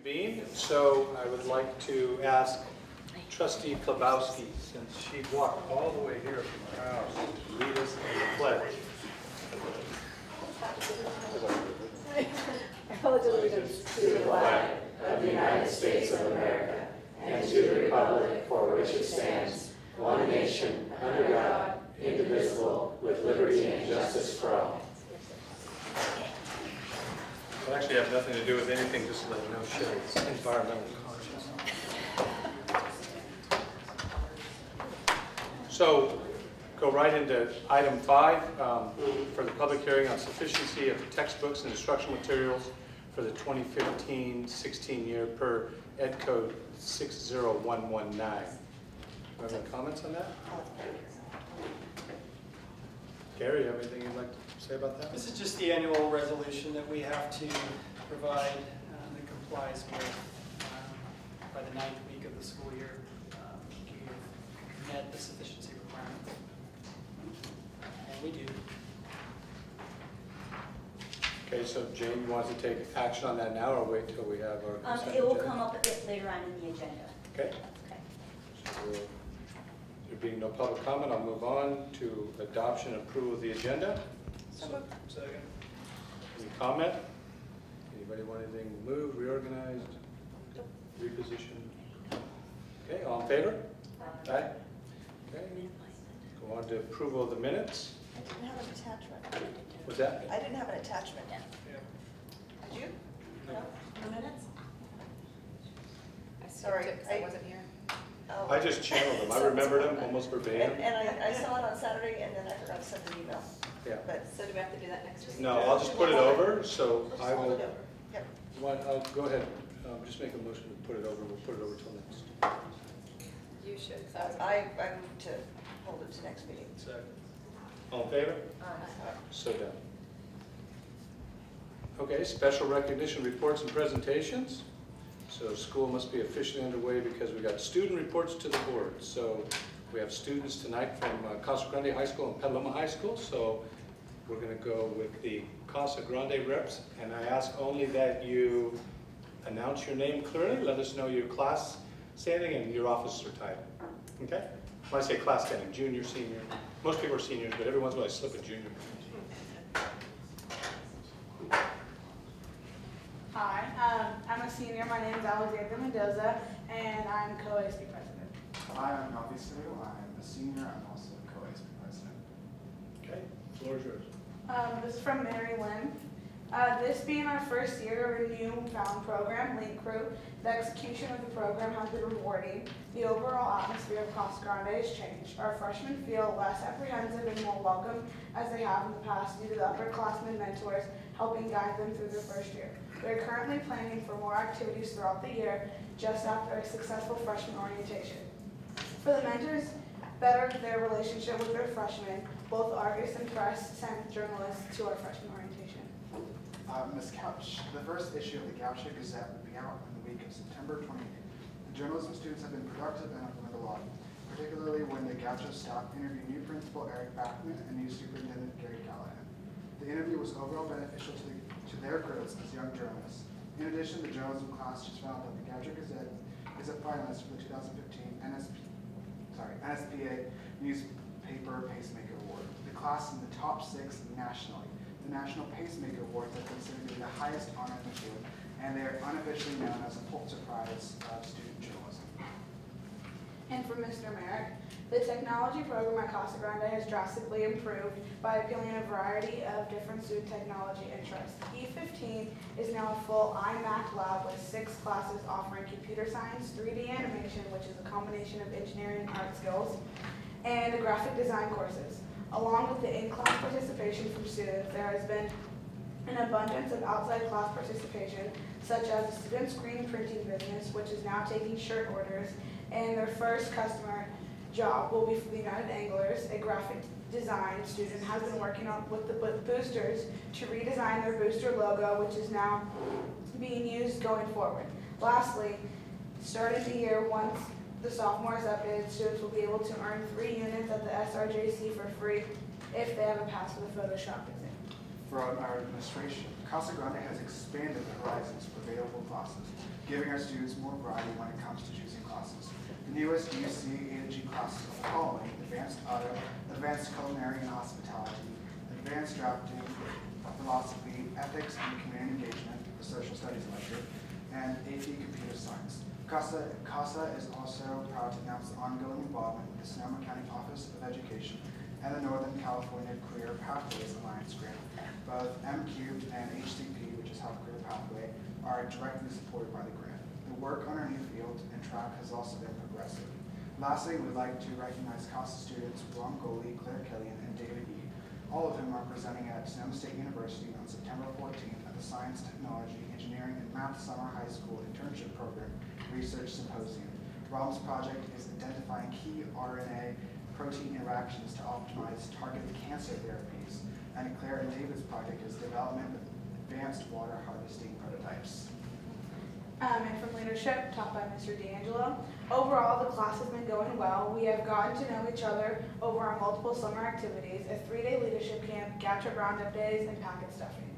reconvene. So I would like to ask Trustee Klabowski, since she walked all the way here from her house, to lead us in the pledge. I pledge allegiance to the flag of the United States of America and to the republic for which it stands, one nation, under God, indivisible, with liberty and justice for all. It actually have nothing to do with anything, just to let you know, Sherry's environmentally conscious. So, go right into item 5 for the public hearing on sufficiency of textbooks and instructional materials for the 2015-16 year per Ed Code 60119. Have any comments on that? Gary, you have anything you'd like to say about that? This is just the annual resolution that we have to provide that complies with by the 9th week of the school year. We've met the sufficiency requirement, and we do. Okay, so Jane, you want to take action on that now, or wait till we have our consent It will agenda? come up a bit later on in the agenda. Okay. Okay. So, there being no public comment, I'll move on to adoption and approval of the agenda. Second. Any comment? Anybody want anything moved, reorganized, repositioned? Okay, all in favor? Aye. Okay. Go on to approval of the minutes. I didn't have an attachment. What's that? I didn't have an attachment. Did you? No. The minutes? Sorry, Sorry, I wasn't here. Oh. I just channeled them. I remembered them almost verbatim. And I saw it on Saturday, and then I forgot to send an email. Yeah. But So do we have to do that next week? No, I'll just put it over, so just I hold will. it over. Yep. I'll go ahead, just make a motion to put it over. We'll put it over till next. You should, 'cause I wasn't. I moved to hold it to next meeting. Second. All in favor? Aye. So done. Okay, special recognition reports and presentations. So school must be officially underway because we got student reports to the board. So we have students tonight from Casa Grande High School and Petaluma High School. So we're going to go with the Casa Grande reps. And I ask only that you announce your name clearly, let us know your class standing and your officer title. Okay? When I say class standing, junior, senior. Most people are seniors, but every once in a while I slip a junior. Hi, I'm a senior. My name is Alexander Mendoza, and I'm co-ASB president. Hi, I'm Navi Sue. I'm a senior. I'm also co-ASB president. Okay, floor is yours. This is from Mary Lynn. This being our first year of a newfound program, Link Crew, the execution of the program has been rewarding. The overall atmosphere of Casa Grande has changed. Our freshmen feel less apprehensive and more welcome as they have in the past due to the upperclassmen mentors helping guide them through their first year. They're currently planning for more activities throughout the year just after a successful freshman orientation. For the mentors, better their relationship with their freshmen, both Argus and Press sent journalists to our freshman orientation. Ms. Couch, the first issue of the Gaucho Gazette will be out in the week of September 28th. The journalism students have been productive and have learned a lot, particularly when the Gaucho staff interviewed new principal Eric Bachman and new superintendent Gary Callahan. The interview was overall beneficial to their growth as young journalists. In addition, the journalism class just found that the Gaucho Gazette is a finalist for the 2015 NSPA Newspaper Pacemaker Award. The class in the top 6 nationally. The National Pacemaker Awards are considered to be the highest honor in the field, and they are unofficially known as a Pulitzer Prize of student journalism. And for Mr. Merrick, the technology program at Casa Grande has drastically improved by appealing a variety of different student technology interests. E15 is now a full iMac lab with 6 classes offering computer science, 3D animation, which is a combination of engineering and art skills, and graphic design courses. Along with the in-class participation from students, there has been an abundance of outside class participation, such as the student screen printing business, which is now taking shirt orders, and their first customer job will be for the United Anglers. A graphic design student has been working on with the boosters to redesign their booster logo, which is now being used going forward. Lastly, starting the year, once the sophomores updated, students will be able to earn 3 units at the SRJC for free if they have a pass for the Photoshop exam. From our administration, Casa Grande has expanded the horizons for available classes. giving our students more variety when it comes to choosing classes. The newest UC A to G classes are the following: Advanced Auto, Advanced Culinary and Hospitality, Advanced Drafting, Philosophy, Ethics and Community Engagement, the Social Studies elective, and AP Computer Science. CASA is also proud to announce the ongoing involvement with the Sonoma County Office of Education and the Northern California Career Pathways Alliance grant. Both M-Cubed and HCP, which is Health Career Pathway, are directly supported by the grant. The work on our new field and track has also been progressive. Lastly, we'd like to recognize CASA students Ron Goley, Claire Killian, and David E., all of whom are presenting at Sonoma State University on September 14th at the Science, Technology, Engineering, and Math Summer High School Internship Program Research Symposium. Rob's project is identifying key RNA protein interactions to optimize targeted cancer therapies, and Claire and David's project is development of advanced water harvesting prototypes. And from leadership, taught by Mr. D'Angelo. Overall, the class has been going well. We have gotten to know each other over our multiple summer activities, a 3-day leadership camp, GATRA roundup days, and packet stuffing.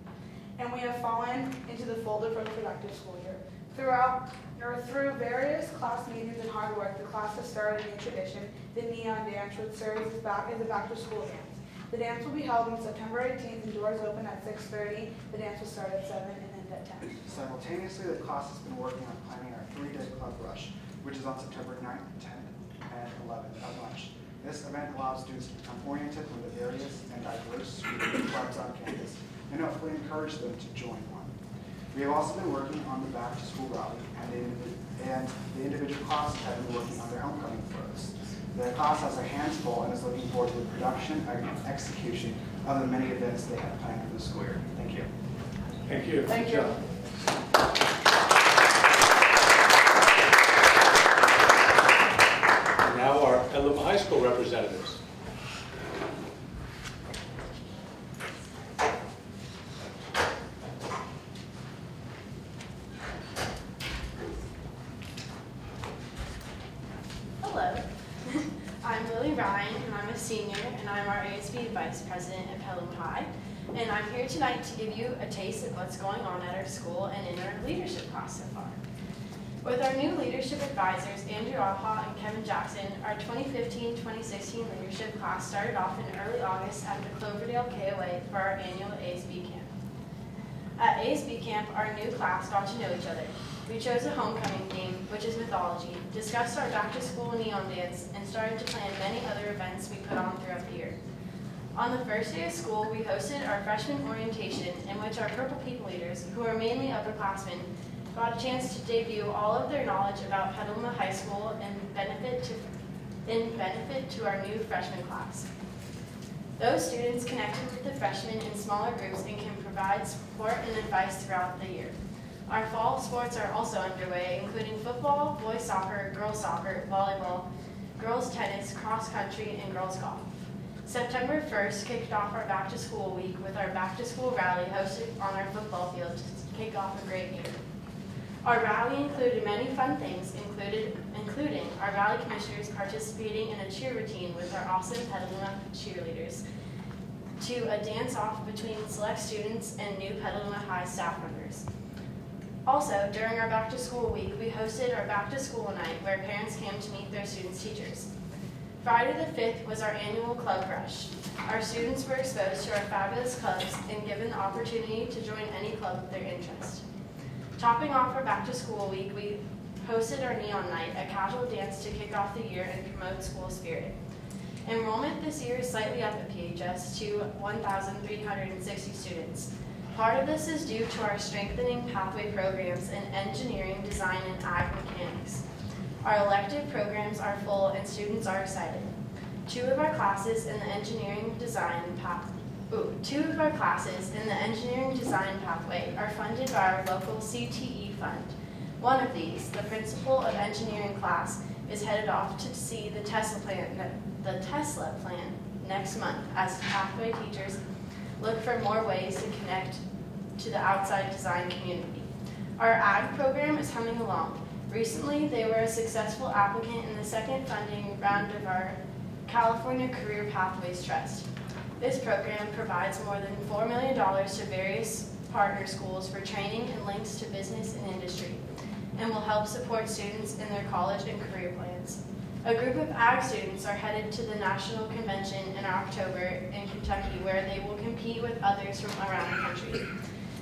And we have fallen into the folder for the productive school year. Through various class meetings and hard work, the class has started a new tradition, the Neon Dance, which serves as a back-to-school dance. The dance will be held on September 18th, and doors open at 6:30. The dance will start at 7 and end at 10. Simultaneously, the class has been working on planning our 3-day club rush, which is on September 9th, 10th, and 11th at lunch. This event allows students to become oriented with the various and diverse clubs on campus and hopefully encourage them to join one. We have also been working on the back-to-school rally, and the individual classes have been working on their homecoming floats. The class has their hands full and is looking forward to the production and execution of the many events they have planned for the school year. Thank you. Thank you. Thank Good you. job. And now our Petaluma High School representatives. Hello, I'm Lily Ryan, and I'm a senior, and I'm our ASB Vice President at Petaluma High. And I'm here tonight to give you a taste of what's going on at our school and in our leadership class so far. With our new leadership advisors, Andrew Alha and Kevin Jackson, our 2015-2016 leadership class started off in early August at the Cloverdale KOA for our annual ASB camp. At ASB camp, our new class got to know each other. We chose a homecoming theme, which is mythology, discussed our back-to-school neon dance, and started to plan many other events we put on throughout the year. On the first day of school, we hosted our freshman orientation, in which our Purple People leaders, who are mainly upperclassmen, got a chance to debut all of their knowledge about Petaluma High School and benefit to our new freshman class. Those students connected with the freshmen in smaller groups and can provide support and advice throughout the year. Our fall sports are also underway, including football, boys soccer, girls soccer, volleyball, girls tennis, cross country, and girls golf. September 1st kicked off our back-to-school week with our back-to-school rally hosted on our football field to kick off a great year. Our rally included many fun things, including our rally commissioners participating in a cheer routine with our awesome Petaluma cheerleaders, to a dance-off between select students and new Petaluma High staff members. Also, during our back-to-school week, we hosted our back-to-school night where parents came to meet their students' teachers. Friday the 5th was our annual club rush. Our students were exposed to our fabulous clubs and given the opportunity to join any club of their interest. Topping off our back-to-school week, we hosted our neon night, a casual dance to kick off the year and promote school spirit. Enrollment this year is slightly up at PHS to 1,360 students. Part of this is due to our strengthening pathway programs in engineering, design, and ag mechanics. Our elective programs are full and students are excited. Two of our classes in the engineering design pathway are funded by our local CTE fund. One of these, the principal of engineering class, is headed off to see the Tesla plant next month as pathway teachers look for more ways to connect to the outside design community. Our ag program is humming along. Recently, they were a successful applicant in the second funding round of our California Career Pathways Trust. This program provides more than $4 million to various partner schools for training and links to business and industry. and will help support students in their college and career plans. A group of ag students are headed to the national convention in October in Kentucky, where they will compete with others from around the country.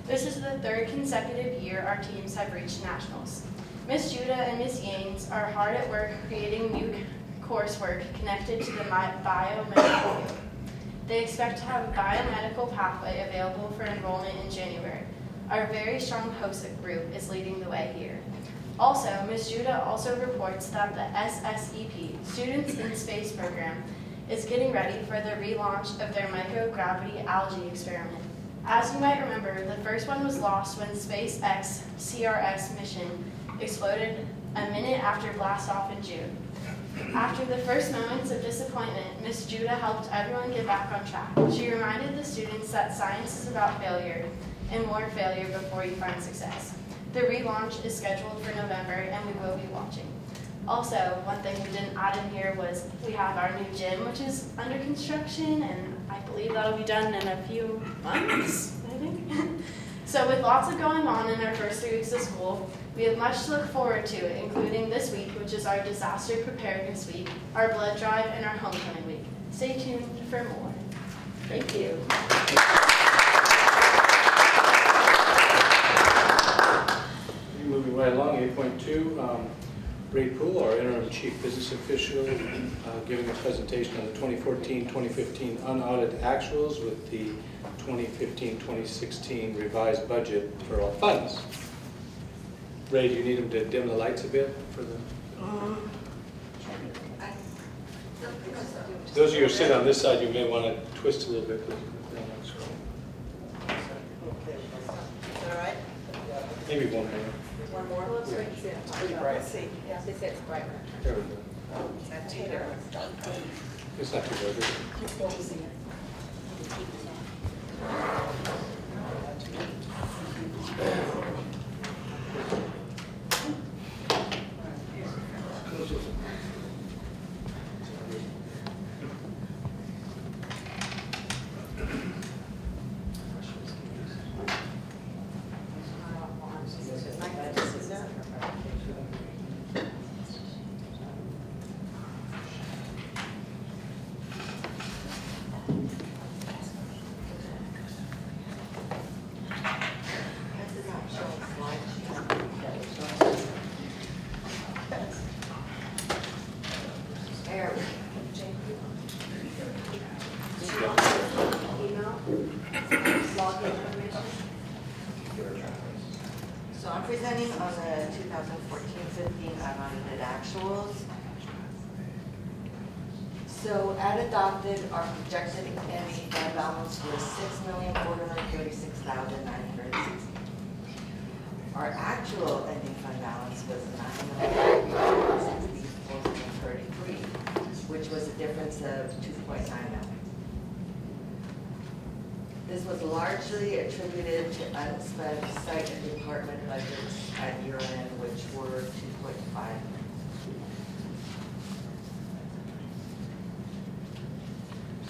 This is the third consecutive year our teams have reached nationals. Ms. Judah and Ms. Yanes are hard at work creating new coursework connected to the biomedical field. They expect to have a biomedical pathway available for enrollment in January. Our very strong host group is leading the way here. Also, Ms. Judah also reports that the SSEP, Students in Space program, is getting ready for the relaunch of their microgravity algae experiment. As you might remember, the first one was lost when SpaceX CRS mission exploded a minute after blastoff in June. After the first moments of disappointment, Ms. Judah helped everyone get back on track. She reminded the students that science is about failure, and more failure before you find success. The relaunch is scheduled for November, and we will be watching. Also, one thing we didn't add in here was we have our new gym, which is under construction, and I believe that'll be done in a few months, I think. So with lots of going on in our first 3 weeks of school, we have much to look forward to, including this week, which is our disaster preparedness week, our blood drive, and our homecoming week. Stay tuned for more. Thank you. Moving right along, 8.2, Ray Poole, our interim chief business official, giving a presentation on the 2014-2015 unaudited actuals with the 2015-2016 revised budget for all funds. Ray, do you need him to dim the lights a bit for the? Those of you who sit on this side, you may want to twist a little bit. All right, Maybe one more. one more. Well, it's right here. It's pretty bright. Let's see. Yeah. They say it's bright. There we go. That Tater. It's not too bad, is it? So I'm presenting on the 2014-15 unaudited actuals. So at adopted, our projected ending fund balance was $6,436,960. Our actual ending fund balance was $9,360,433, which was a difference of $2.9 million. This was largely attributed to unspent site and department budgets at year-end, which were $2.5 million.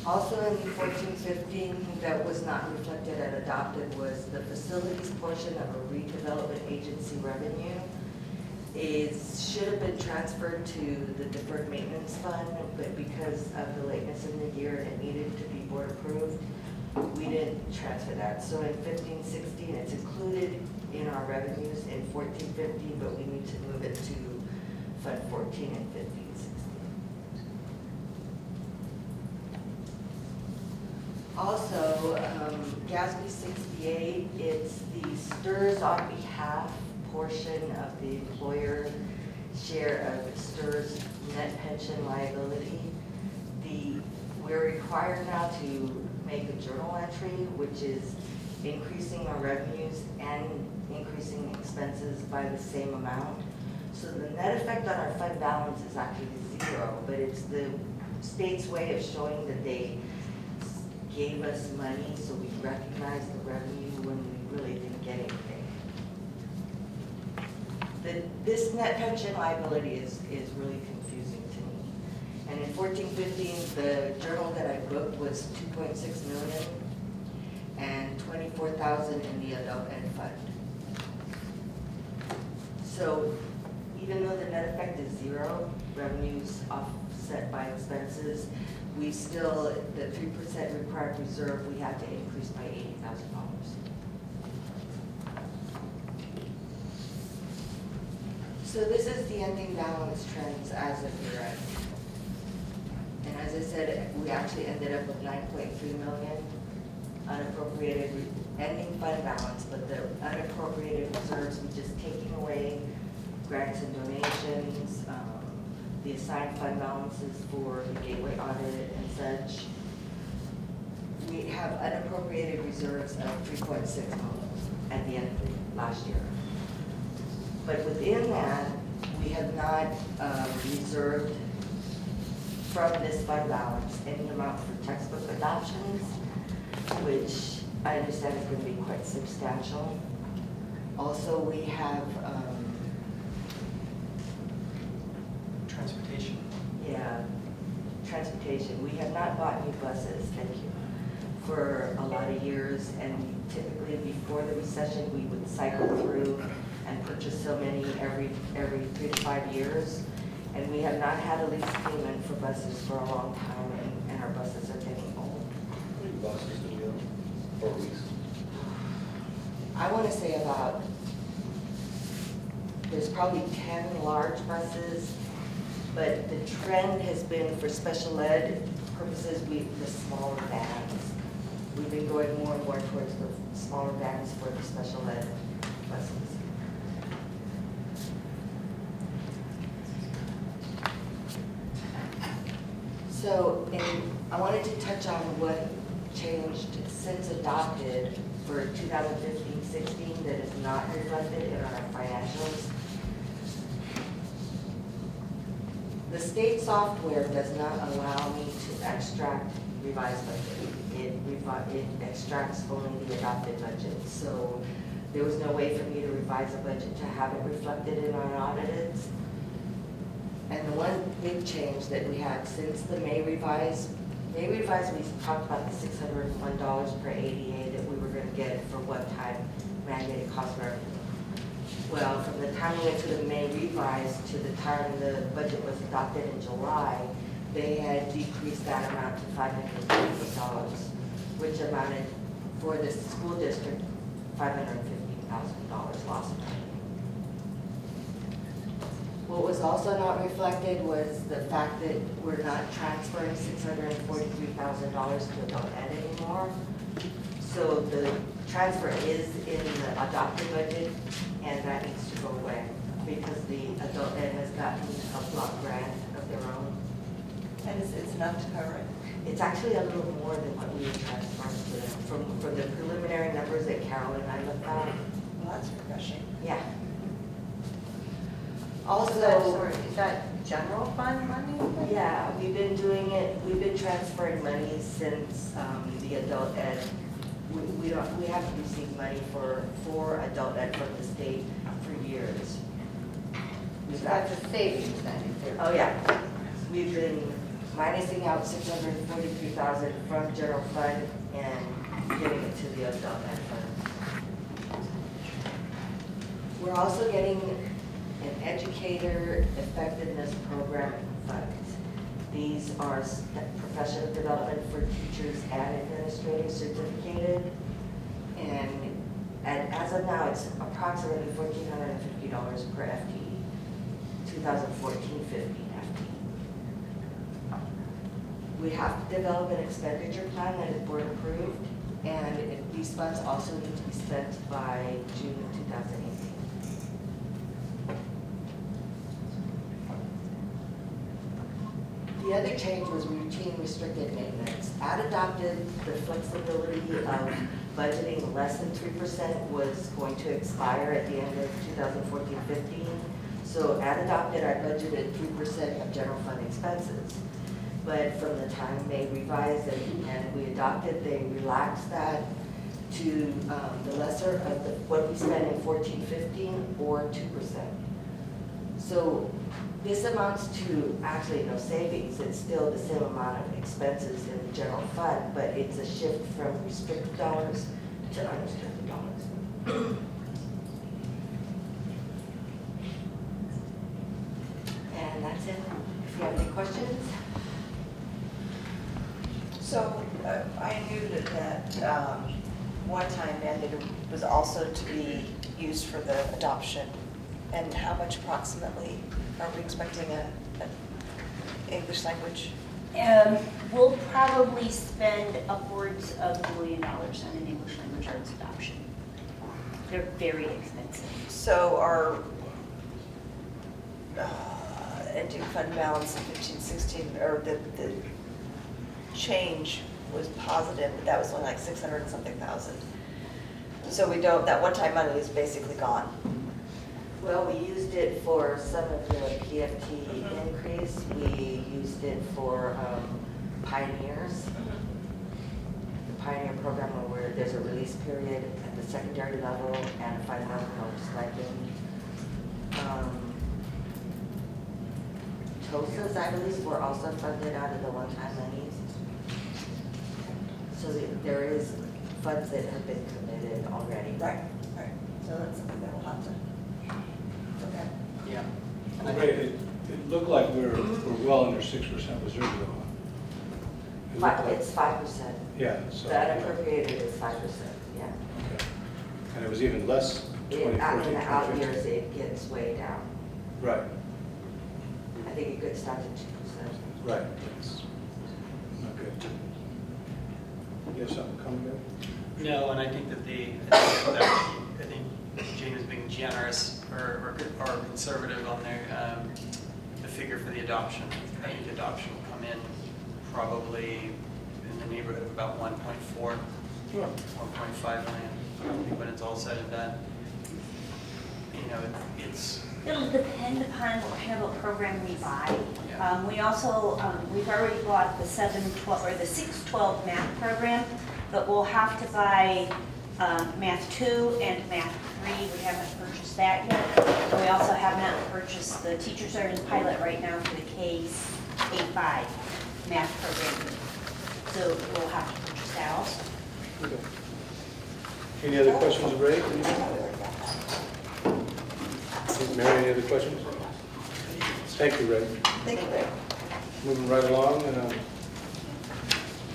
Also in 14-15 that was not reflected at adopted was the facilities portion of a redevelopment agency revenue. It should have been transferred to the deferred maintenance fund, but because of the lateness in the year and it needed to be board approved, we didn't transfer that. So in 15-16 it's included in our revenues in 14-15, but we need to move it to Fund 14 and 15-16. Also, GASB 68, it's the STIRS on behalf portion of the employer share of STIRS net pension liability. We're required now to make a journal entry, which is increasing our revenues and increasing expenses by the same amount. So the net effect on our fund balance is actually 0, but it's the state's way of showing that they gave us money, so we recognize the revenue when we really didn't get anything. This net pension liability is really confusing to me. And in 14-15, the journal that I booked was $2.6 million and $24,000 in the adult ed fund. So even though the net effect is zero, revenues offset by expenses, we still, the 3% required reserve, we have to increase by $80,000. So this is the ending balance trends as of year end. And as I said, we actually ended up with 9.3 million unappropriated ending fund balance, but the unappropriated reserves, we just taking away grants and donations, the assigned fund balances for the gateway audit and such. We have unappropriated reserves of 3.6 million at the end of last year. But within that, we have not reserved from this fund balance any amount for textbook adoptions, which I understand is going to be quite substantial. Also, we have Transportation. yeah, transportation. We have not bought new buses, thank you, for a lot of years, and typically before the recession, we would cycle through and purchase so many every 3 to 5 years. And we have not had a lease payment for buses for a long time, and our buses are getting old. How many buses do we own for lease? I want to say about, there's probably 10 large buses, but the trend has been for special ed purposes, the smaller vans. We've been going more and more towards the smaller vans for the special ed buses. So, I wanted to touch on what changed since adopted for 2015-16 that is not reflected in our financials. The state software does not allow me to extract revised budget. It extracts only the adopted budget. So there was no way for me to revise a budget to have it reflected in our audited. And the one big change that we had since the May revise, we talked about the $601 per ADA that we were going to get for one-time mandated cost revenue. Well, from the time we went to the May revise to the time the budget was adopted in July, they had decreased that amount to $550, which amounted for the school district $550,000 loss. What was also not reflected was the fact that we're not transferring $643,000 to adult ed anymore. So the transfer is in the adopted budget, and that needs to go away because the adult ed has gotten a block grant of their own. And it's enough to cover it? It's actually a little more than what we would transfer to them from the preliminary numbers that Carol and I looked at. Well, that's refreshing. Yeah. Also, Also, is that general fund money? yeah, we've been doing it, we've been transferring money since the adult ed. We haven't received money for adult ed from the state for years. So that's a savings then? Oh, yeah. We've been minusing out $643,000 from general fund and giving it to the adult ed fund. We're also getting an educator effectiveness program funds. These are professional development for teachers and administrators certificated. And as of now, it's approximately $1,450 per FTE, 2014-15 FTE. We have to develop an expenditure plan that is board approved, and these funds also need to be spent by June of 2018. The other change was routine restricted maintenance. At adopted, the flexibility of budgeting less than 3% was going to expire at the end of 2014-15. So at adopted, I budgeted 3% of general fund expenses. But from the time they revised and we adopted, they relaxed that to the lesser of what we spent in 14-15 or 2%. So this amounts to actually no savings. It's still the same amount of expenses in the general fund, but it's a shift from restricted dollars to unrestricted dollars. in if you have any questions. So I knew that one-time mandate was also to be used for the adoption. And how much approximately are we expecting an English language? We'll probably spend upwards of $1 million on an English language arts adoption. They're very expensive. So our ending fund balance in 15-16, or the change was positive, but that was only like 600 and something thousand. So we don't, that one-time money is basically gone. Well, we used it for some of the PFT increase. We used it for Pioneers. The Pioneer program where there's a release period at the secondary level and a $5,000 stipend. TOSAs, I believe, were also funded out of the one-time monies. So there is funds that have been committed already. Right. So that's something that we'll have to look at. Yeah. Ray, it looked like we're well under 6% reserve though. It looked like- It's 5%. Yeah, so. The unappropriated is 5%, yeah. Okay. And it was even less, In 2014, the out 2015. years, it gets way down. Right, I think it could start at 2%. right. That's not good. You have something coming up? No, and I think that I think Jane was being generous or conservative on the figure for the adoption. I think the adoption will come in probably in the neighborhood of about 1.4, 1.5 million. I think when it's all said and done, you know, It'll depend upon what kind of a program we buy. Yeah. We also, we've already bought the 712 or the 612 math program, but we'll have to buy Math 2 and Math 3. We haven't purchased that yet. And we also have not purchased, the teachers are in pilot right now for the K-5 math program. So we'll have to purchase that also. Okay. Any other questions of Ray? Mary, any other questions? Thank you, Ray. Thank you, Ray. Moving right along.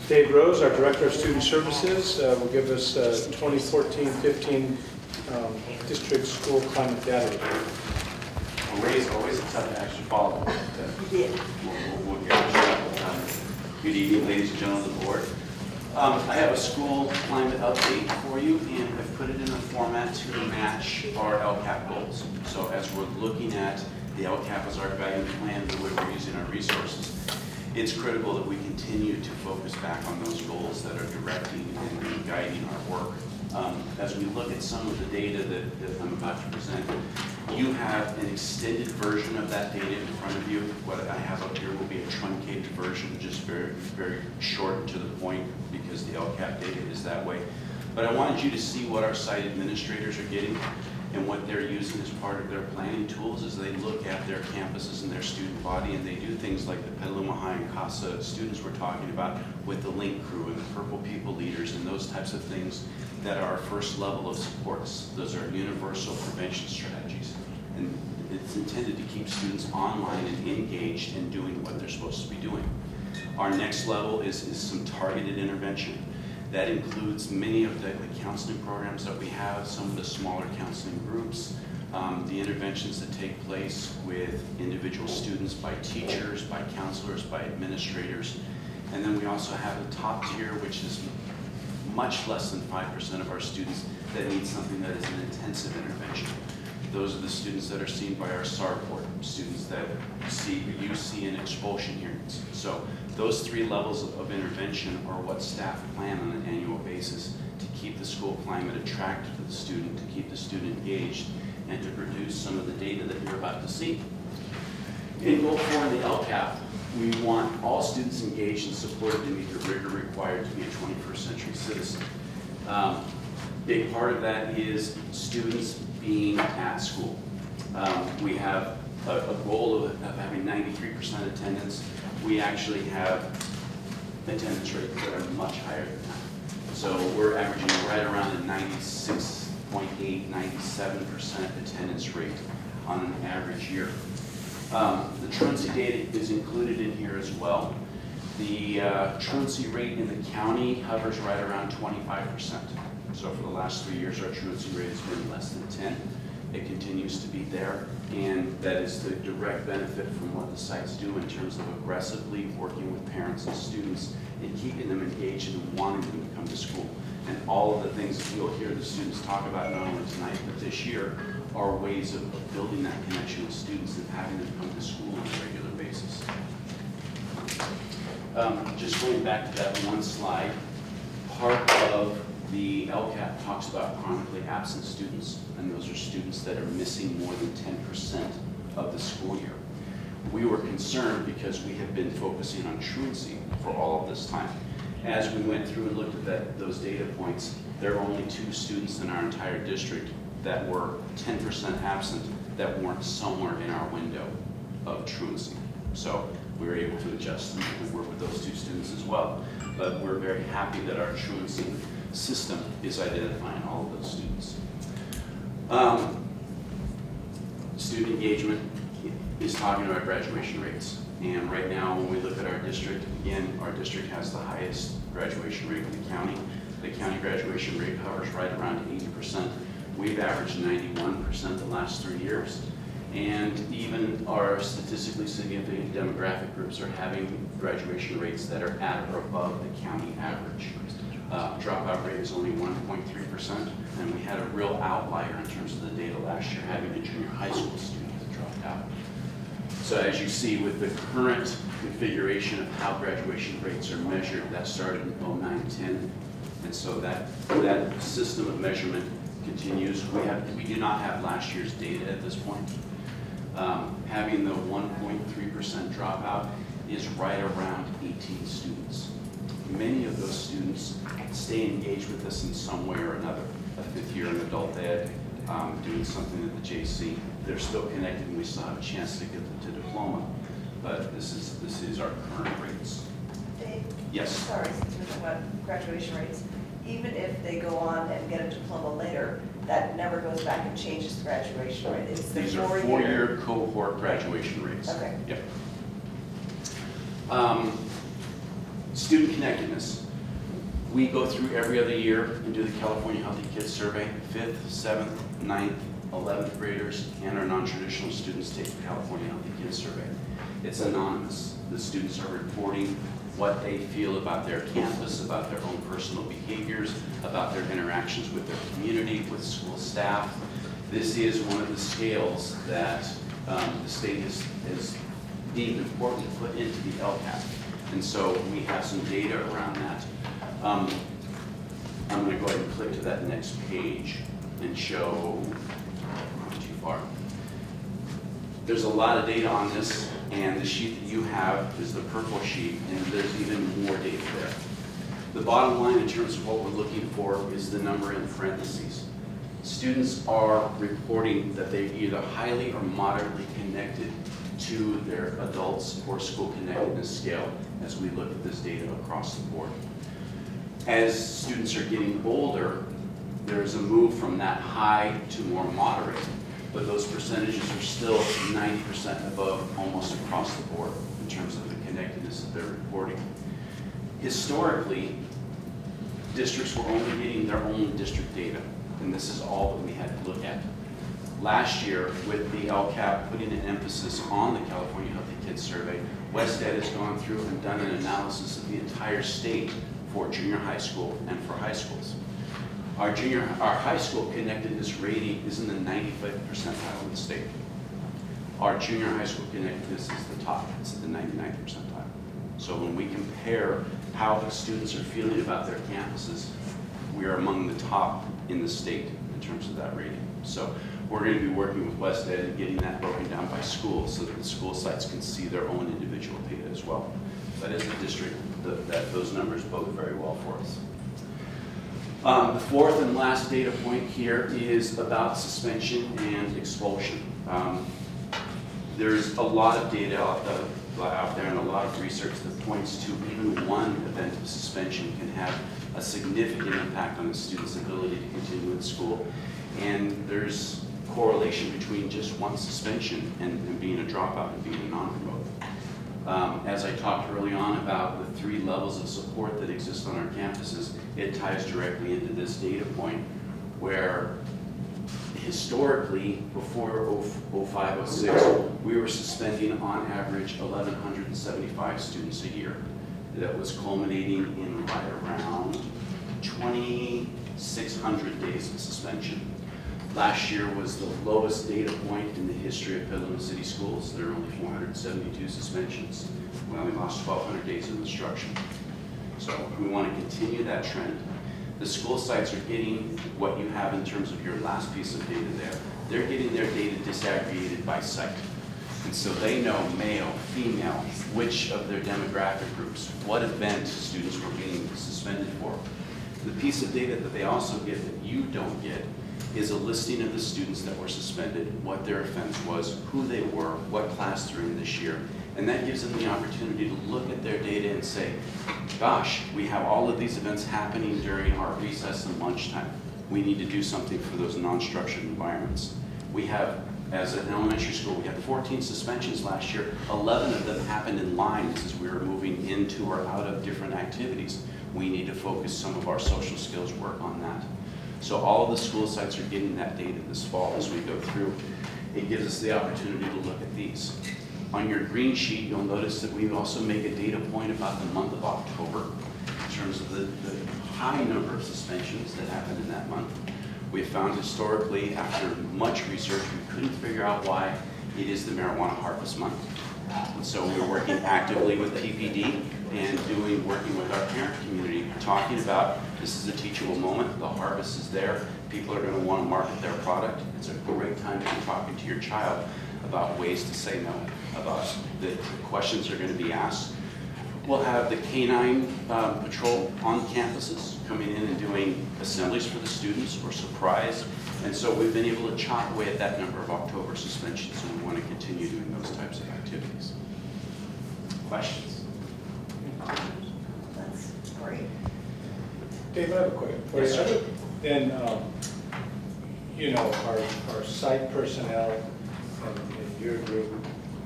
Dave Rose, our Director of Student Services, will give us 2014-15 district school climate data report. Well, Ray is always a tough act to follow. We'll get it. Good evening, ladies and gentlemen of the board. I have a school climate update for you, and I've put it in a format to match our LCAP goals. So as we're looking at the LCAP as our guiding plan, the way we're using our resources, it's critical that we continue to focus back on those goals that are directing and guiding our work. As we look at some of the data that I'm about to present, you have an extended version of that data in front of you. What I have up here will be a truncated version, just very, very short and to the point, because the LCAP data is that way. But I wanted you to see what our site administrators are getting and what they're using as part of their planning tools as they look at their campuses and their student body, and they do things like the Petaluma High and CASA students we're talking about with the link crew and the purple people leaders and those types of things that are our first level of supports. Those are universal prevention strategies. And it's intended to keep students online and engaged in doing what they're supposed to be doing. Our next level is some targeted intervention. That includes many of the counseling programs that we have, some of the smaller counseling groups, the interventions that take place with individual students by teachers, by counselors, by administrators. And then we also have the top tier, which is much less than 5% of our students that need something that is an intensive intervention. Those are the students that are seen by our SAR board, students that see UC and expulsion hearings. So those three levels of intervention are what staff plan on an annual basis to keep the school climate attractive to the student, to keep the student engaged, and to produce some of the data that you're about to see. In Goal 4 in the LCAP, we want all students engaged and supported to meet the rigor required to be a 21st century citizen. Big part of that is students being at school. We have a goal of having 93% attendance. We actually have attendance rates that are much higher than that. So we're averaging right around a 96.8, 97% attendance rate on an average year. The truancy data is included in here as well. The truancy rate in the county hovers right around 25%. So for the last 3 years, our truancy rate has been less than 10. It continues to be there, and that is the direct benefit from what the sites do in terms of aggressively working with parents and students and keeping them engaged and wanting them to come to school. And all of the things that you'll hear the students talk about not only tonight, but this year, are ways of building that connection with students and having them come to school on a regular basis. Just going back to that one slide, part of the LCAP talks about chronically absent students, and those are students that are missing more than 10% of the school year. We were concerned because we have been focusing on truancy for all of this time. As we went through and looked at those data points, there are only 2 students in our entire district that were 10% absent that weren't somewhere in our window of truancy. So we were able to adjust and work with those 2 students as well. But we're very happy that our truancy system is identifying all of those students. Student engagement is talking about graduation rates. And right now, when we look at our district, again, our district has the highest graduation rate in the county. The county graduation rate hovers right around 80%. We've averaged 91% the last 3 years. And even our statistically significant demographic groups are having graduation rates that are at or above the county average. Dropout rate is only 1.3%, and we had a real outlier in terms of the data last year, having a junior high school student that dropped out. So as you see with the current configuration of how graduation rates are measured, that started in 09-10, and so that system of measurement continues. We do not have last year's data at this point. Having the 1.3% dropout is right around 18 students. Many of those students stay engaged with us in some way or another. A 5th year in adult ed, doing something at the JC. They're still connected, and we still have a chance to get them to diploma. But this is our current rates. Dave? Yes. Sorry, since we're talking about graduation rates, even if they go on and get a diploma later, that never goes back and changes the graduation rate. It's the These are 4-year. 4-year cohort graduation rates. Okay. Yep. Student connectedness. We go through every other year and do the California Healthy Kids Survey. 5th, 7th, 9th, 11th graders and our non-traditional students take the California Healthy Kids Survey. It's anonymous. The students are reporting what they feel about their campus, about their own personal behaviors, about their interactions with their community, with school staff. This is one of the scales that the state has deemed important to put into the LCAP. And so we have some data around that. I'm going to go ahead and click to that next page and show, not too far. There's a lot of data on this, and the sheet that you have is the purple sheet, and there's even more data there. The bottom line in terms of what we're looking for is the number in parentheses. Students are reporting that they're either highly or moderately connected to their adults or school connectedness scale as we look at this data across the board. As students are getting older, there's a move from that high to more moderate, but those percentages are still 90% above almost across the board in terms of the connectedness that they're reporting. Historically, districts were only getting their own district data, and this is all that we had to look at. Last year, with the LCAP putting an emphasis on the California Healthy Kids Survey, West Ed has gone through and done an analysis of the entire state for junior high school and for high schools. Our high school connectedness rating is in the 95th percentile in the state. Our junior high school connectedness is the top, it's at the 99th percentile. So when we compare how the students are feeling about their campuses, we are among the top in the state in terms of that rating. So we're going to be working with West Ed and getting that broken down by school so that the school sites can see their own individual data as well. But as a district, those numbers bode very well for us. The fourth and last data point here is about suspension and expulsion. There's a lot of data out there and a lot of research that points to even one event of suspension can have a significant impact on the student's ability to continue in school. And there's correlation between just one suspension and being a dropout and being a non-promote. As I talked early on about the 3 levels of support that exist on our campuses, it ties directly into this data point where historically, before 05, 06, we were suspending on average 1,175 students a year. That was culminating in right around 2,600 days of suspension. Last year was the lowest data point in the history of Petaluma City Schools. There are only 472 suspensions. We only lost 1,200 days of instruction. So we want to continue that trend. The school sites are getting what you have in terms of your last piece of data there. They're getting their data disaggregated by site. And so they know male, female, which of their demographic groups, what event students were being suspended for. The piece of data that they also get that you don't get is a listing of the students that were suspended, what their offense was, who they were, what class they're in this year. And that gives them the opportunity to look at their data and say, gosh, we have all of these events happening during our recess and lunchtime. We need to do something for those non-structured environments. We have, as an elementary school, we had 14 suspensions last year. 11 of them happened in lines as we were moving into or out of different activities. We need to focus some of our social skills work on that. So all of the school sites are getting that data this fall as we go through. It gives us the opportunity to look at these. On your green sheet, you'll notice that we also make a data point about the month of October in terms of the high number of suspensions that happened in that month. We found historically, after much research, we couldn't figure out why it is the marijuana harvest month. And so we were working actively with PPD and working with our parent community, talking about this is a teachable moment, the harvest is there, people are going to want to market their product. It's a great time to be talking to your child about ways to say no, about the questions are going to be asked. We'll have the canine patrol on campuses coming in and doing assemblies for the students or surprise. And so we've been able to chop away at that number of October suspensions, and we want to continue doing those types of activities. Questions? That's great. Dave, I have a question. Yes, sir. Then, you know, our site personnel and your group,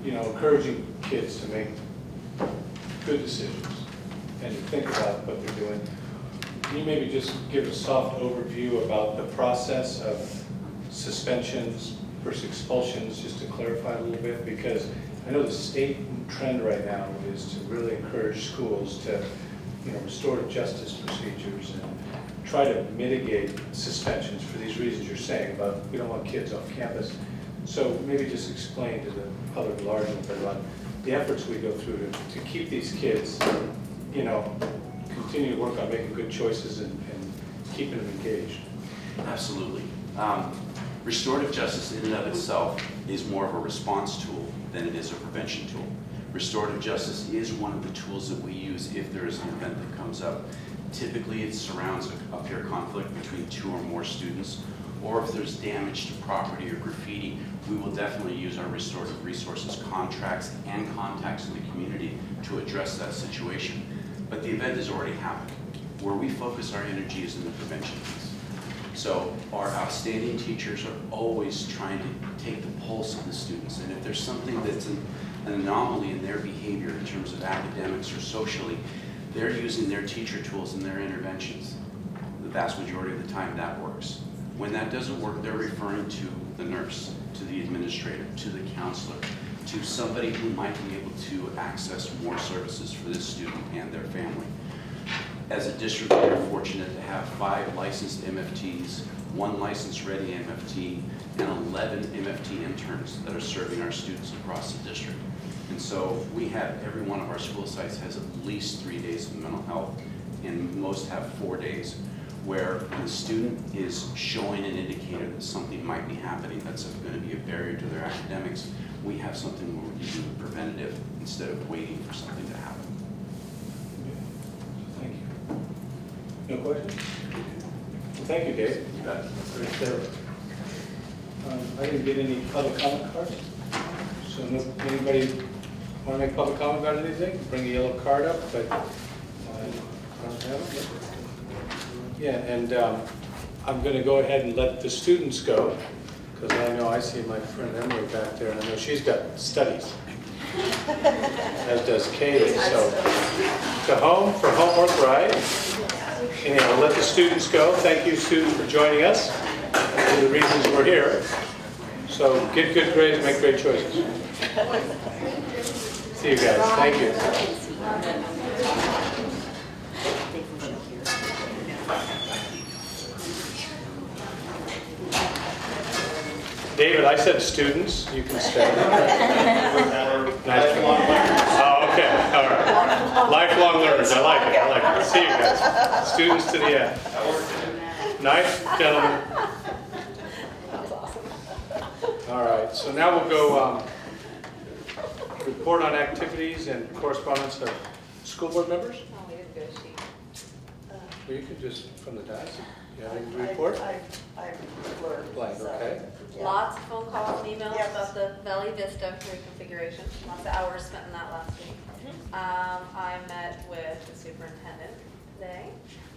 you know, encouraging kids to make good decisions and to think about what they're doing. Can you maybe just give a soft overview about the process of suspensions versus expulsions, just to clarify a little bit? Because I know the state trend right now is to really encourage schools to, you know, restorative justice procedures and try to mitigate suspensions for these reasons you're saying about we don't want kids off campus. So maybe just explain to the public large about the efforts we go through to keep these kids, you know, continue to work on making good choices and keeping them engaged. Absolutely. Restorative justice in and of itself is more of a response tool than it is a prevention tool. Restorative justice is one of the tools that we use if there is an event that comes up. Typically, it surrounds a peer conflict between 2 or more students, or if there's damage to property or graffiti, we will definitely use our restorative resources, contracts, and contacts in the community to address that situation. But the event has already happened. Where we focus our energy is in the prevention piece. So our outstanding teachers are always trying to take the pulse of the students, and if there's something that's an anomaly in their behavior in terms of academics or socially, they're using their teacher tools and their interventions. The vast majority of the time that works. When that doesn't work, they're referring to the nurse, to the administrator, to the counselor, to somebody who might be able to access more services for this student and their family. As a district, we are fortunate to have 5 licensed MFTs, 1 licensed ready MFT, and 11 MFT interns that are serving our students across the district. And so we have, every one of our school sites has at least 3 days of mental health, and most have 4 days, where the student is showing an indicator that something might be happening that's going to be a barrier to their academics. We have something where we can do preventative instead of waiting for something to happen. Thank you. No questions? Well, thank you, Dave. You bet. Very thorough. I didn't get any public comment cards. So anybody want to make public comment about anything? Bring a yellow card up, but I don't have it. Yeah, and I'm going to go ahead and let the students go. Because I know I see my friend Emily back there, and I know she's got studies, as does Kaylee. So to home for homework, right? Anyhow, we'll let the students go. Thank you, students, for joining us. For the reasons we're here. So get good grades, make great choices. See you guys. Thank you. David, I said students. You can stay. Nice. Oh, okay. All right. Lifelong learners. I like it. I like it. See you guys. Students to the end. Nice, gentlemen. All right. So now we'll go report on activities and correspondence of school board members. Oh, we didn't do a sheet. Well, you could just from the desk. You have anything to report? I blurred. Blank. so, Okay. yeah. Lots of phone calls and emails Yes. about the Valley Vista reconfiguration. Lots of hours spent in that last week. I met with the superintendent today.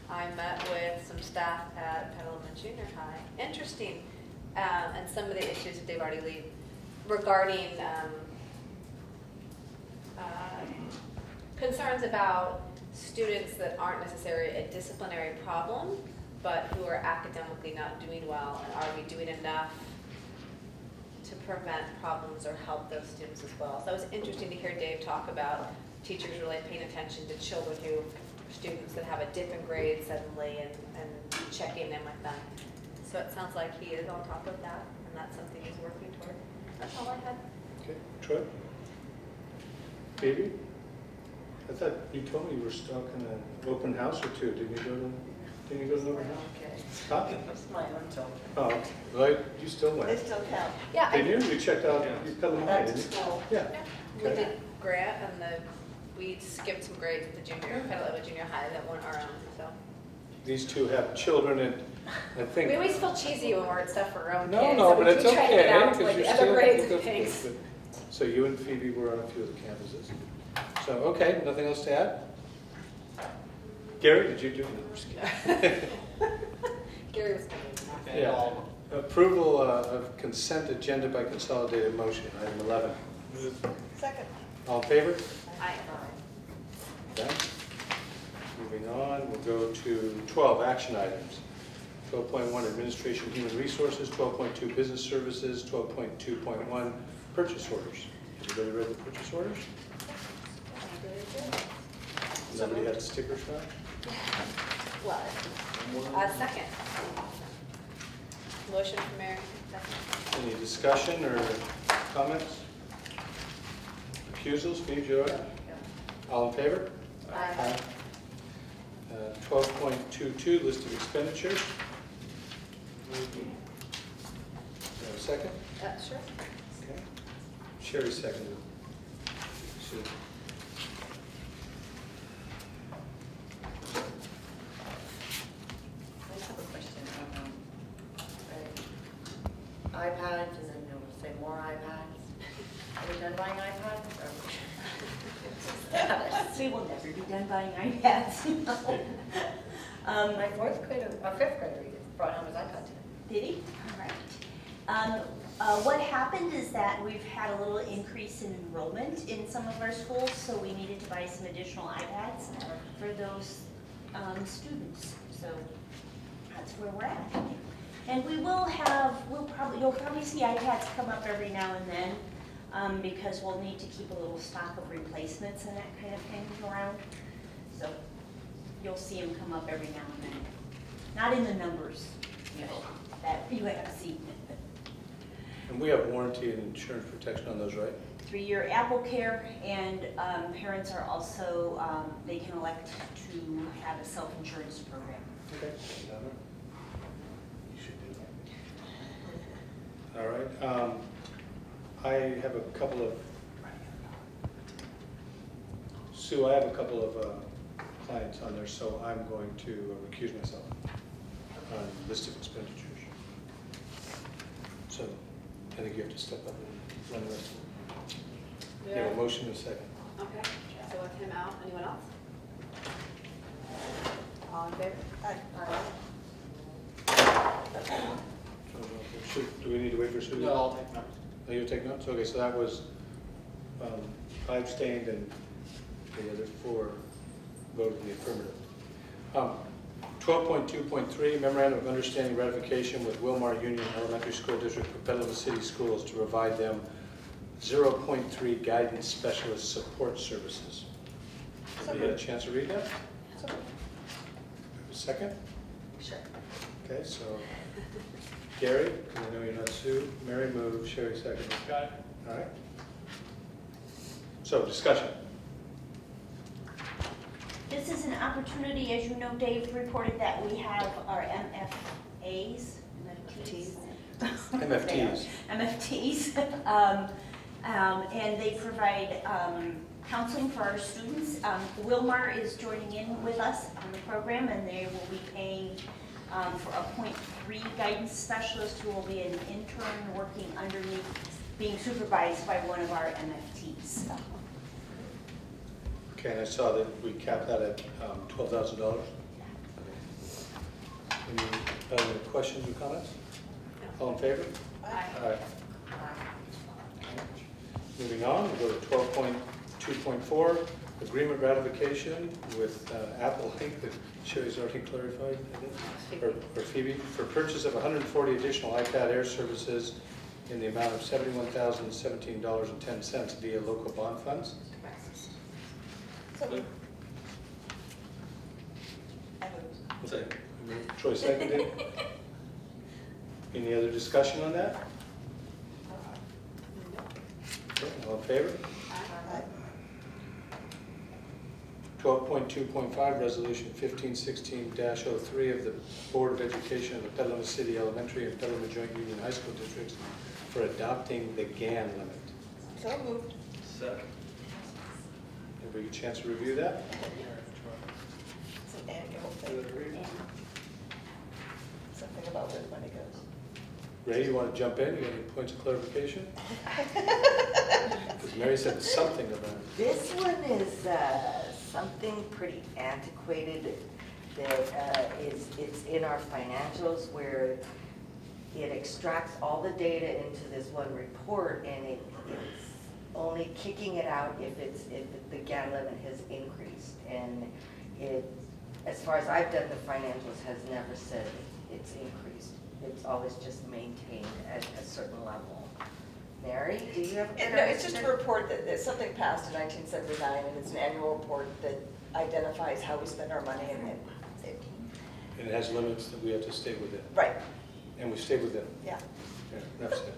I met with some staff at Petaluma Junior High. Interesting, and some of the issues that they've already laid regarding concerns about students that aren't necessarily a disciplinary problem, but who are academically not doing well, and are we doing enough to prevent problems or help those students as well? So it was interesting to hear Dave talk about teachers really paying attention to children students that have a dip in grade suddenly and checking in with them. So it sounds like he is on top of that, and that's something he's working toward. That's all I had. Okay. Troy? Phoebe? I thought you told me you were stuck in an open house or two. Didn't you go to an open house? Huh? It's my own children. Oh, well, you still They went. still count. Yeah, Did you? You checked out Petaluma High, Back to didn't you? school. Yeah. we did Grant, and we skipped some grades at the Petaluma Junior High that weren't our own, so. These two have children, and I think. We always feel cheesy when we're at stuff for our own No, kids. no, so but we it's keep trying to get okay, out to, because like, you're the still. other grades good, and things. good. So you and Phoebe were on a few of the campuses. So, okay, nothing else to add? Gary, did you do it? Gary was. Yeah. Approval of consent agenda by consolidated motion, item 11. Second. All in favor? Aye. Okay. Moving on, we'll go to 12, action items. 12.1, administration human resources, 12.2, business services, 12.2.1, purchase orders. Everybody read the purchase orders? Nobody had a sticker shock? Well, second. Motion from Mary, second. Any discussion or comments? Recusals, Steve, you all right? All in favor? Aye. 12.22, list of expenditures. Do you have a second? Sure. Okay. Sherry seconded. Should- I just have a question. iPads, and then you'll say more iPads. Are we done buying iPads? We will never be done buying iPads. My fifth grader brought home his iPad today. Did he? All right. What happened is that we've had a little increase in enrollment in some of our schools, so we needed to buy some additional iPads for those students. So that's where we're at. And you'll probably see iPads come up every now and then because we'll need to keep a little stock of replacements and that kind of thing around. So you'll see them come up every now and then. Not in the numbers, that you have seen. And we have warranty and insurance protection on those, right? 3-year Apple Care, and parents are also, they can elect to have a self-insurance program. Okay. You should do that. All right. I have a couple of, Sue, I have a couple of clients on there, so I'm going to recuse myself on list of expenditures. So I think you have to step up and run the rest of it. You have a motion and a second. Okay, so with him out, anyone else? All in favor? Aye. So Do we need to wait for Sue? No, I'll take notes. Oh, you'll take notes? Okay, so that was, I abstained and the other 4 voted in the affirmative. 12.2.3, memorandum of understanding ratification with Wilmar Union Elementary School District for Petaluma City Schools to provide them 0.3 guidance specialist support services. Have you had a chance to read that? A second? Sure. Okay, so Gary, I know you're not Sue. Mary moved, Sherry second. Got it. All right. So discussion. This is an opportunity, as you know, Dave reported that we have our MFAs. MFTs. MFTs. And they provide counseling for our students. Wilmar is joining in with us on the program, and they will be paying for a 0.3 guidance specialist who will be an intern working underneath, being supervised by one of our MFTs. Okay, and I saw that we capped that at $12,000. Any other questions or comments? All in favor? Aye. Moving on, we'll go to 12.2.4, agreement ratification with Apple Inc. that Sherry's already clarified, I think, or Phoebe, for purchase of 140 additional iPad Air services in the amount of $71,017.10 via local bond funds. Troy seconded. Any other discussion on that? Okay, all in favor? 12.2.5, Resolution 1516-03 of the Board of Education of the Petaluma City Elementary and Petaluma Joint Union High School Districts for adopting the GAN limit. So moved. Second. Everybody get a chance to review that? It's an annual thing. Something about where the money goes. Ray, you want to jump in? You got any points of clarification? Because Mary said something about it. This one is something pretty antiquated that it's in our financials where it extracts all the data into this one report, and it's only kicking it out if the GAN limit has increased. And it, as far as I've done the financials, has never said it's increased. It's always just maintained at a certain level. Mary, do you have? No, it's just a report that something passed in 1979, and it's an annual report that identifies how we spend our money, and And it has limits that we have to stay within. right, And we stay within. yeah. Okay, enough said.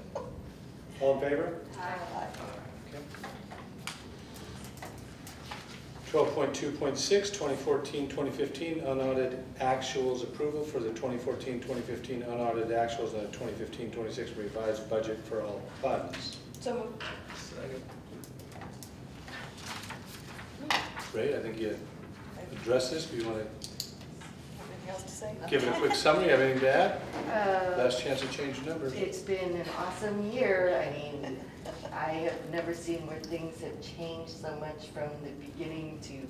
All in favor? Aye. Okay. 12.2.6, 2014-2015 unaudited actuals approval for the 2014-2015 unaudited actuals and the 2015-26 revised budget for all funds. So moved. Second. Ray, I think you addressed this. Do you want to Anything else to say? give it a quick summary? Have anything to add? Last chance to change the numbers. It's been an awesome year. I mean, I have never seen where things have changed so much from the beginning to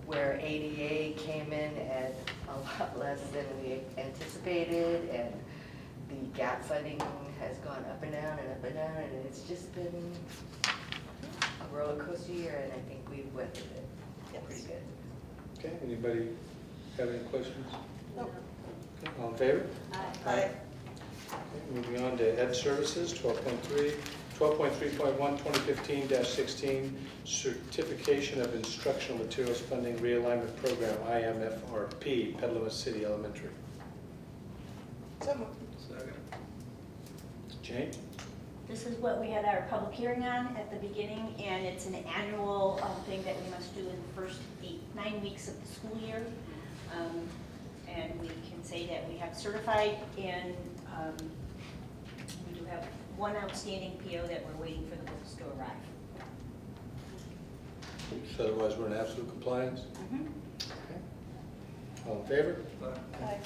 where ADA came in at a lot less than we anticipated, and the gap funding has gone up and down and up and down, and it's just been a roller coaster year, and I think we've weathered it pretty good. Okay, anybody have any questions? Nope. Okay, all in favor? Aye. Okay, moving on to Ed Services, 12.3. 12.3.1, 2015-16, Certification of Instructional Materials Funding Realignment Program, IMFRP, Petaluma City Elementary. So moved. Second. Jane? This is what we had our public hearing on at the beginning, and it's an annual thing that we must do in the first 9 weeks of the school year. And we can say that we have certified, and we do have one outstanding PO that we're waiting for the books to arrive. So otherwise we're in absolute compliance? Mhm. Okay. All in favor? Aye.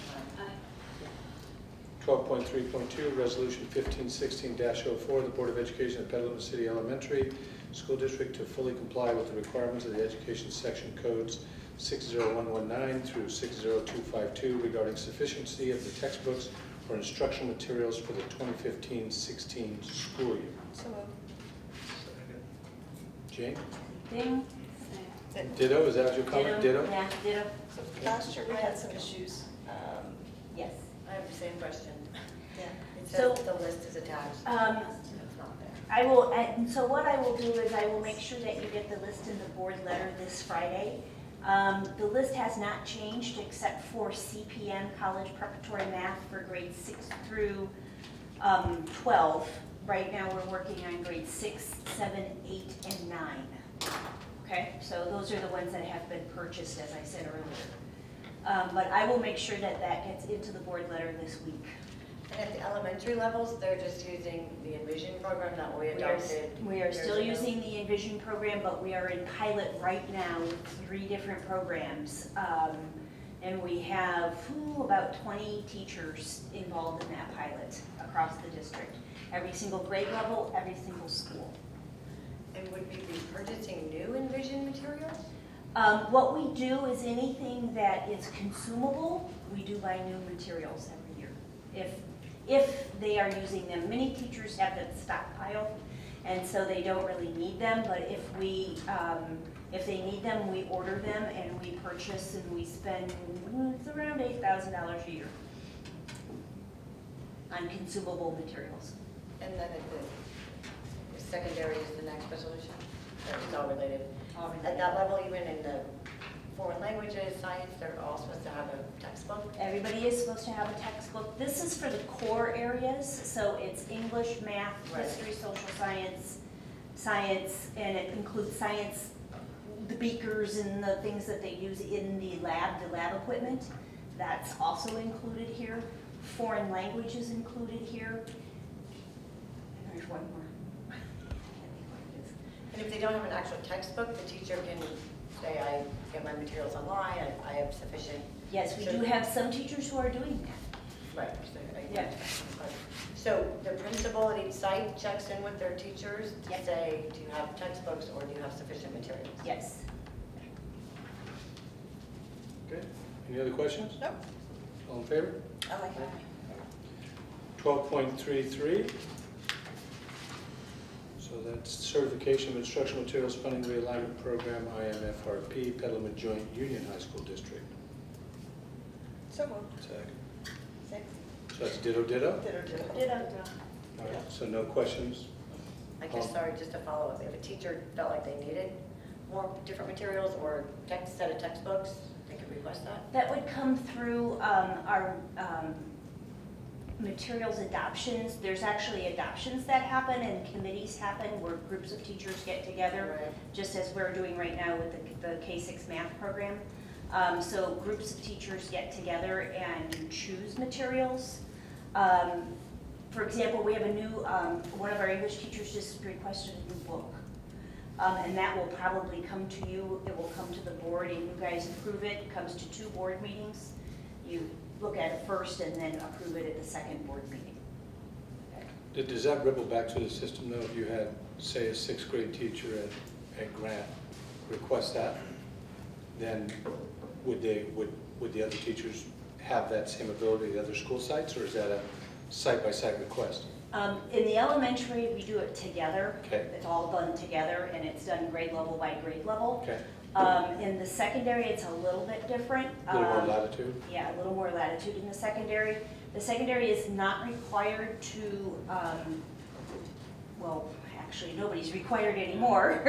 12.3.2, Resolution 1516-04, the Board of Education of Petaluma City Elementary School District to fully comply with the requirements of the Education Section Codes 60119 through 60252 regarding sufficiency of the textbooks for instructional materials for the 2015-16 school year. So moved. Jane? Ding. Ditto, is that your comment? Ditto? Yeah, ditto. So last year we had some issues. Yes. I have the same question. Yeah. It So- says the list is attached. It's not there. I will, and so what I will do is I will make sure that you get the list in the board letter this Friday. The list has not changed except for CPM, College Preparatory Math for grades 6 through 12. Right now, we're working on grades 6, 7, 8, and 9. Okay, so those are the ones that have been purchased, as I said earlier. But I will make sure that that gets into the board letter this week. And at the elementary levels, they're just using the Envision program that we adopted. We are years still ago. using the Envision program, but we are in pilot right now with 3 different programs. And we have about 20 teachers involved in that pilot across the district. Every single grade level, every single school. And would we be purchasing new Envision materials? What we do is anything that is consumable, we do buy new materials every year. If they are using them, many teachers have them stockpiled, and so they don't really need them, but if they need them, we order them and we purchase and we spend, it's around $8,000 a year on consumable materials. And then at the secondary is the next resolution? Or it's all related? At that level, even in the foreign languages, science, they're all supposed to have a textbook? Everybody is supposed to have a textbook. This is for the core areas, so it's English, math, Right. history, social science, and it includes science, the beakers and the things that they use in the lab equipment. That's also included here. Foreign language is included here. And there's one more. I can't think what it is. And if they don't have an actual textbook, the teacher can say, I get my materials online, I have sufficient. Yes, we do have some teachers who are doing that. Right. Yeah. So the principal at each site checks in with their teachers to Yep. say, do you have textbooks or do you have sufficient materials? Yes. Okay, any other questions? No. All in favor? Aye. 12.33. So that's certification of instructional materials funding realignment program, IMFRP, Petaluma Joint Union High School District. So moved. Second. Six. So that's ditto, ditto? Ditto. All right, so no questions? I guess, sorry, just to follow up, if a teacher felt like they needed more different materials or set of textbooks, they could request that? That would come through our materials adoptions. There's actually adoptions that happen and committees happen where groups of teachers get together, Right. just as we're doing right now with the K-6 math program. So groups of teachers get together and you choose materials. For example, we have a new, one of our English teachers just requested a new book. And that will probably come to you, it will come to the board and you guys approve it. It comes to 2 board meetings. You look at it first and then approve it at the second board meeting. Does that ripple back to the system though? If you had, say, a 6th grade teacher at Grant request that, then would the other teachers have that same ability at the other school sites, or is that a site-by-site request? In the elementary, we do it together. Okay. It's all done together and it's done grade level by grade level. Okay, In the secondary, it's a little bit different. a little more latitude? Yeah, a little more latitude in the secondary. The secondary is not required to, well, actually, nobody's required anymore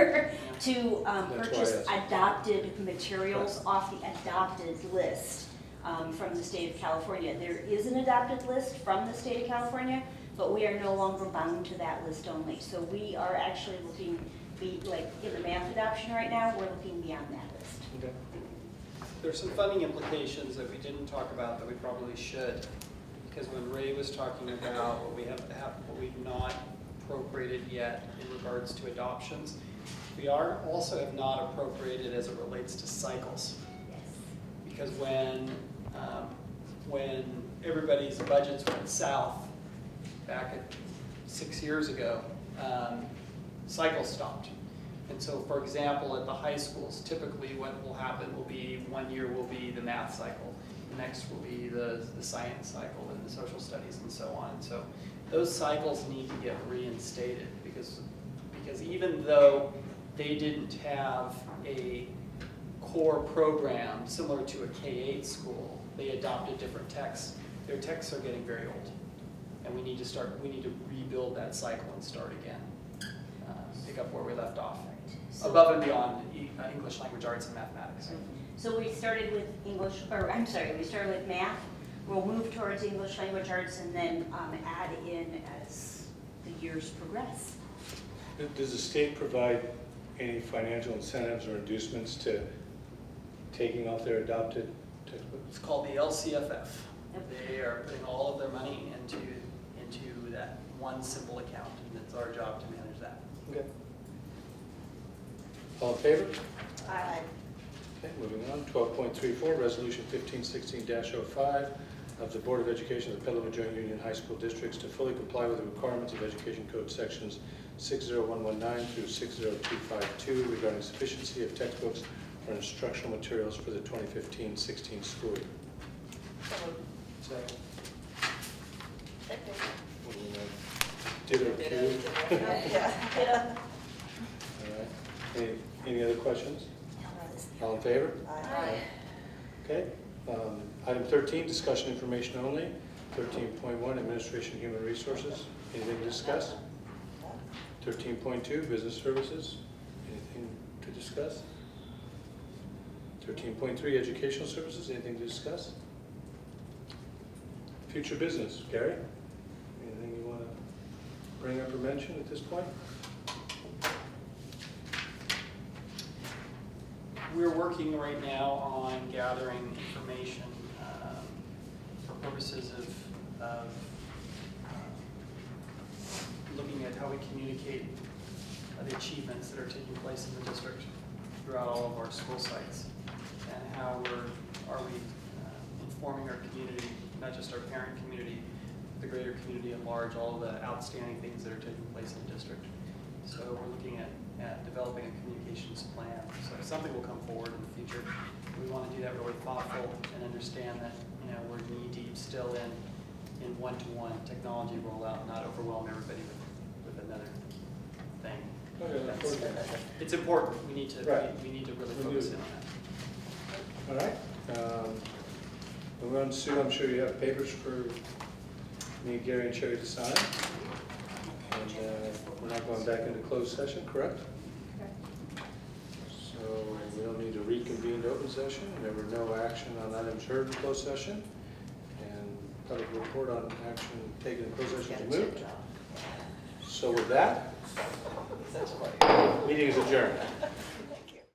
to why I purchase asked. adopted materials off the adopted list from the state of California. There is an adopted list from the state of California, but we are no longer bound to that list only. So we are actually looking, like in the math adoption right now, we're looking beyond that list. Okay. There's some funding implications that we didn't talk about that we probably should. Because when Ray was talking about what we've not appropriated yet in regards to adoptions, we also have not appropriated as it relates to cycles. Yes. Because when everybody's budgets went south back 6 years ago, cycles stopped. And so, for example, at the high schools, typically what will happen will be 1 year will be the math cycle, next will be the science cycle and the social studies and so on. So those cycles need to get reinstated because even though they didn't have a core program similar to a K-8 school, they adopted different texts. Their texts are getting very old. And we need to rebuild that cycle and start again. Pick up where we left off. Above and beyond English, language arts, and mathematics. So we started with English, or I'm sorry, we started with math. We'll move towards English, language arts, and then add in as the years progress. Does the state provide any financial incentives or inducements to taking off their adopted textbooks? It's called the LCFF. They are putting all of their money into that one simple account, and it's our job to manage that. Okay. All in favor? Aye. Okay, moving on, 12.34, Resolution 1516-05 of the Board of Education of the Petaluma Joint Union High School Districts to fully comply with the requirements of Education Code Sections 60119 through 60252 regarding sufficiency of textbooks or instructional materials for the 2015-16 school year. Second. Did or two? Yeah. All right. Any other questions? All in favor? Aye. Okay. Item 13, discussion information only. 13.1, administration human resources. Anything to discuss? 13.2, business services. Anything to discuss? 13.3, educational services. Anything to discuss? Future business. Gary? Anything you want to bring up or mention at this point? We're working right now on gathering information for purposes of looking at how we communicate the achievements that are taking place in the district throughout all of our school sites, and how are we informing our community, not just our parent community, the greater community at large, all of the outstanding things that are taking place in the district. So we're looking at developing a communications plan. So something will come forward in the future. We want to do that really thoughtful and understand that we're knee deep still in one-to-one technology rollout, not overwhelm everybody with another thing. It's important. We need to really focus in on that. All right. We'll run, Sue, I'm sure you have papers for me, Gary, and Sherry to sign. And we're not going back into closed session, correct? Correct. So we don't need to reconvene to open session. There were no action on items heard in closed session. And public report on action taken in closed session is moved. So with that, meeting is adjourned.